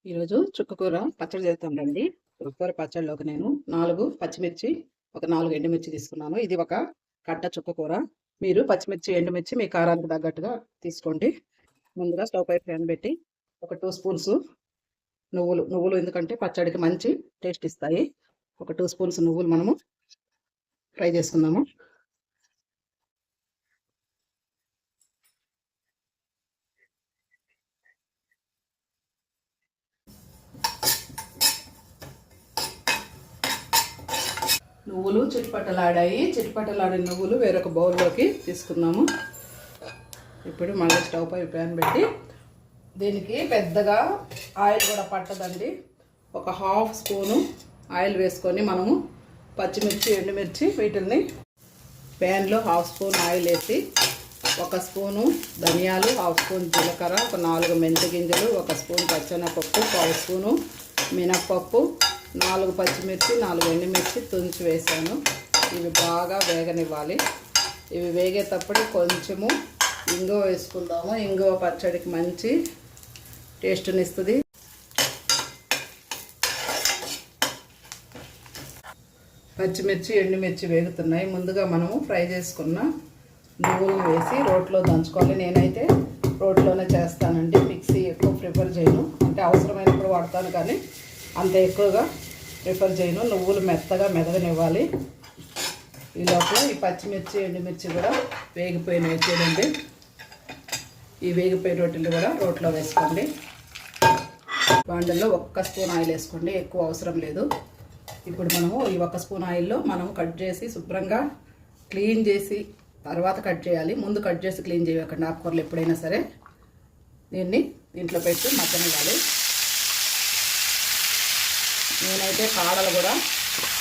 ఈరోజు చుక్కకూర పచ్చడి చేస్తాం రండి. చుక్కకూర పచ్చడిలోకి నేను 4 పచ్చిమిర్చి, ఒక 4 ఎండుమిర్చి తీసుకున్నాను. ఇది ఒక కట్ట చుక్కకూర. మీరు పచ్చిమిర్చి, ఎండుమిర్చి మీ కారానికి తగ్గట్టుగా తీసుకోండి. ముందుగా స్టవ్ పై ప్యాన్ పెట్టి ఒక 2 స్పూన్స్ నువ్వులు ఎందుకంటే పచ్చడికి మంచి టేస్ట్ ఇస్తాయి. ఒక 2 స్పూన్స్ నువ్వులు మనము ఫ్రై చేసుకుందాము. నువ్వులు చిట్పటలాడిన నువ్వులు వేరొక బౌల్లోకి తీసుకుందాము. ఇప్పుడు మళ్ళీ స్టవ్ పై ప్యాన్ పెట్టి దీనికి పెద్దగా ఆయిల్ కూడా పట్టదండి. ఒక హాఫ్ స్పూను ఆయిల్ వేసుకొని మనము పచ్చిమిర్చి, ఎండుమిర్చి వీటిని ప్యాన్లో హాఫ్ స్పూన్ ఆయిల్ వేసి 1 స్పూను ధనియాలు, హాఫ్ స్పూన్ జీలకర్ర, ఒక 4 మెంతి గింజలు, 1 స్పూన్ పచ్చెనపప్పు, 1 స్పూను మినప్పప్పు, 4 పచ్చిమిర్చి, 4 ఎండుమిర్చి తుంచి వేసాను. ఇవి బాగా వేగనివ్వాలి. ఇవి వేగేటప్పుడు కొంచెము ఇంగువ వేసుకుందాము. ఇంగువ పచ్చడికి మంచి టేస్ట్ని ఇస్తుంది. పచ్చిమిర్చి, ఎండుమిర్చి వేగుతున్నాయి. ముందుగా మనము ఫ్రై చేసుకున్న నువ్వులను వేసి రోట్లో దంచుకోవాలి. నేనైతే రోట్లోనే చేస్తానండి. మిక్సీ ఎక్కువ ప్రిఫర్ చేయను. అంటే అవసరమైనప్పుడు వాడతాను, కానీ అంత ఎక్కువగా ప్రిఫర్ చేయను. నువ్వులు మెత్తగా మెదగనివ్వాలి. ఈ లోపల ఈ పచ్చిమిర్చి, ఎండుమిర్చి కూడా వేగిపోయినాయి చూడండి. ఈ వేగిపోయిన రొట్టెలు కూడా రోట్లో వేసుకోండి. బాండల్లో 1 స్పూన్ ఆయిల్ వేసుకోండి, ఎక్కువ అవసరం లేదు. ఇప్పుడు మనము ఈ 1 స్పూన్ ఆయిల్లో మనం కట్ చేసి శుభ్రంగా క్లీన్ చేసి తర్వాత కట్ చేయాలి. ముందు కట్ చేసి క్లీన్ చేయకండి. ఆకుకూరలు ఎప్పుడైనా సరే దీంట్లో పెట్టి మగ్గనివ్వాలి. నేనైతే కాడలు కూడా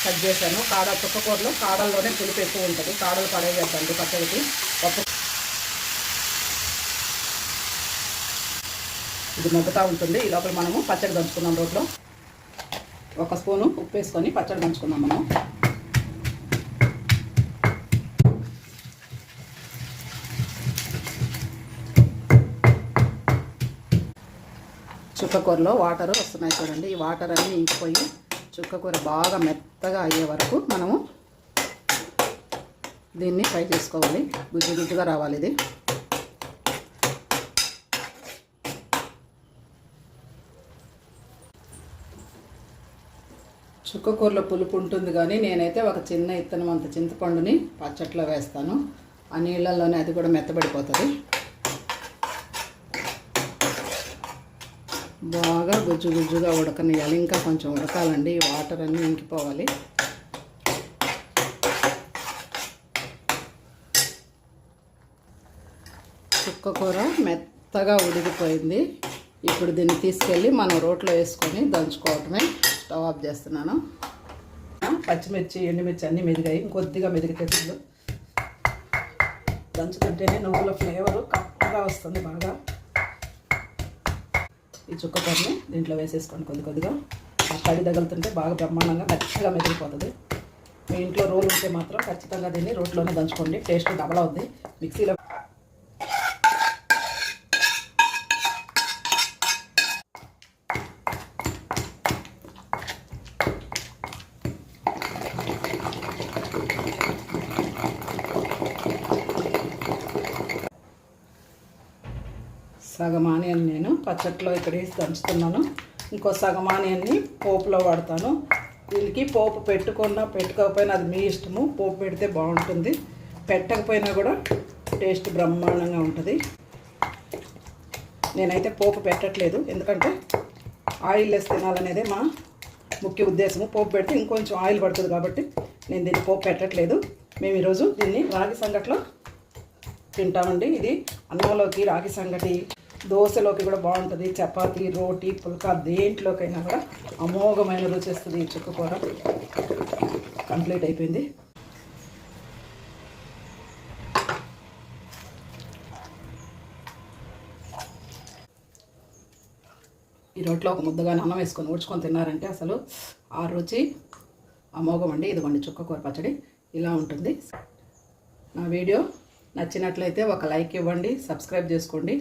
కట్ చేశాను. చుక్కకూరలో కాడల్లోనే పులుపు ఎక్కువ ఉంటుంది. కాడలు పడేయద్దండి పచ్చడికి. ఇది మగ్గుతూ ఉంటుంది. ఈ లోపల మనము పచ్చడి దంచుకుందాం. రోట్లో 1 స్పూను ఉప్పు వేసుకొని పచ్చడి దంచుకుందాం మనం. చుక్కకూరలో వాటర్ వస్తున్నాయి చూడండి. ఈ వాటర్ అన్నీ ఇంకిపోయి చుక్కకూర బాగా మెత్తగా అయ్యే వరకు మనము దీన్ని ఫ్రై చేసుకోవాలి. గుజ్జుగా రావాలి ఇది. చుక్కకూరలో పులుపు ఉంటుంది, కానీ నేనైతే ఒక చిన్న ఇత్తనం అంత చింతపండుని పచ్చట్లో వేస్తాను. ఆ నీళ్ళల్లోనే అది కూడా మెత్తబడిపోతుంది. బాగా గుజ్జుగా ఉడకనియాలి. ఇంకా కొంచెం ఉడకాలండి. వాటర్ అన్నీ ఇంకిపోవాలి. చుక్కకూర మెత్తగా ఉడికిపోయింది. ఇప్పుడు దీన్ని తీసుకెళ్ళి మనం రోట్లో వేసుకొని దంచుకోవటమే. స్టవ్ ఆఫ్ చేస్తున్నాను. పచ్చిమిర్చి, ఎండుమిర్చి అన్నీ మెదిగాయి. ఇంకొద్దిగా మెదిగితే దంచుకుంటేనే నువ్వుల ఫ్లేవరు కరెక్ట్గా వస్తుంది బాగా. ఈ చుక్కకూరని దీంట్లో వేసేసుకోండి. కొద్దిగా ఆ తడి తగులుతుంటే బాగా బ్రహ్మాండంగా మెత్తగా మెదిగిపోతుంది. మీ ఇంట్లో రోలు ఉంటే మాత్రం ఖచ్చితంగా దీన్ని రోట్లోనే దంచుకోండి. టేస్ట్ డబల్ అవుద్ది. మిక్సీలో సగం ఆనియన్ నేను పచ్చట్లో ఇక్కడ వేసి దంచుతున్నాను. ఇంకో సగం ఆనియన్ని పోపులో వాడతాను. దీనికి పోపు పెట్టుకోకపోయినా అది మీ ఇష్టము. పోపు పెడితే బాగుంటుంది, పెట్టకపోయినా కూడా టేస్ట్ బ్రహ్మాండంగా ఉంటుంది. నేనైతే పోపు పెట్టట్లేదు, ఎందుకంటే ఆయిల్ వేసి తినాలనేదే మా ముఖ్య ఉద్దేశము. పోపు పెట్టి ఇంకొంచెం ఆయిల్ పడుతుంది కాబట్టి నేను దీన్ని పోపు పెట్టట్లేదు. మేము ఈరోజు దీన్ని రాగి సంగట్లో తింటామండి. ఇది అన్నంలోకి రాగి సంగటి, దోశలోకి కూడా బాగుంటుంది. చపాతీ, రోటీ, పుల్కా దేంట్లోకైనా కూడా అమోఘమైన రుచి వస్తుంది. ఈ చుక్కకూర కంప్లీట్ అయిపోయింది. ఈ రోట్లో ఒక ముద్దగా అన్నం వేసుకొని ఊడ్చుకొని తిన్నారంటే అసలు ఆ రుచి అమోఘం అండి. ఇదిగోండి చుక్కకూర పచ్చడి ఇలా ఉంటుంది. నా వీడియో నచ్చినట్లయితే ఒక లైక్ ఇవ్వండి, సబ్స్క్రైబ్ చేసుకోండి.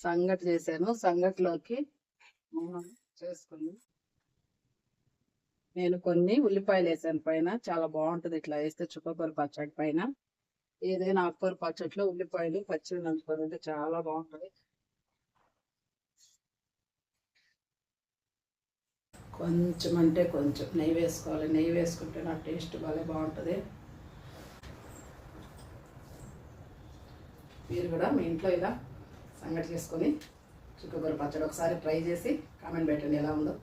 సంగటి చేశాను. సంగటిలోకి చేసుకుని నేను కొన్ని ఉల్లిపాయలు వేసాను పైన. చాలా బాగుంటుంది ఇట్లా వేస్తే చుక్కకూర పచ్చడి పైన. ఏదైనా ఆకుకూర పచ్చడిలో ఉల్లిపాయలు పచ్చివి నంచుకొని ఉంటే చాలా బాగుంటుంది. కొంచెం అంటే కొంచెం నెయ్యి వేసుకోవాలి. నెయ్యి వేసుకుంటే నా టేస్ట్ భలే బాగుంటుంది. మీరు కూడా మీ ఇంట్లో ఇలా సంగటి చేసుకొని చుక్కకూర పచ్చడి ఒకసారి ట్రై చేసి కామెంట్ పెట్టండి ఎలా ఉందో.